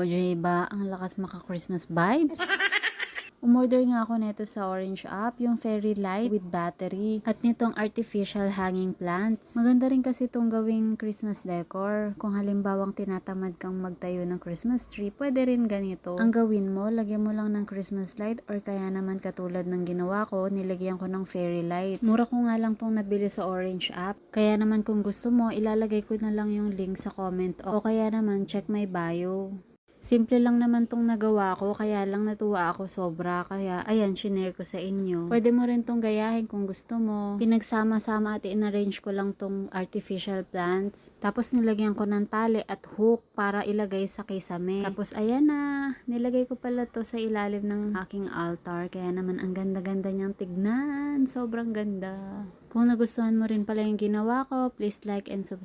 OJ ba, ang lakas maka-Christmas vibes? Umorder nga ako nito sa Orange app, yung fairy light with battery at nitong artificial hanging plants. Maganda rin kasi itong gawing Christmas decor. Kung halimbawang tinatamad kang magtayo ng Christmas tree, pwede rin ganito. Ang gawin mo, lagyan mo lang ng Christmas light or kaya naman katulad ng ginawa ko, nilagyan ko ng fairy lights. Mura ko nga lang tong nabili sa Orange app. Kaya naman kung gusto mo, ilalagay ko na lang yung link sa comment o kaya naman check my bio. Simple lang naman tong nagawa ko, kaya lang natuwa ako sobra. Kaya, ayan, shinare ko sa inyo. Pwede mo rin tong gayahin kung gusto mo. Pinagsama-sama at in-arrange ko lang tong artificial plants. Tapos nilagyan ko ng tali at hook para ilagay sa kisame. Tapos, ayan na. Nilagay ko pala to sa ilalim ng aking altar. Kaya naman, ang ganda-ganda niyang tignan. Sobrang ganda. Kung nagustuhan mo rin pala yung ginawa ko, please like and subscribe.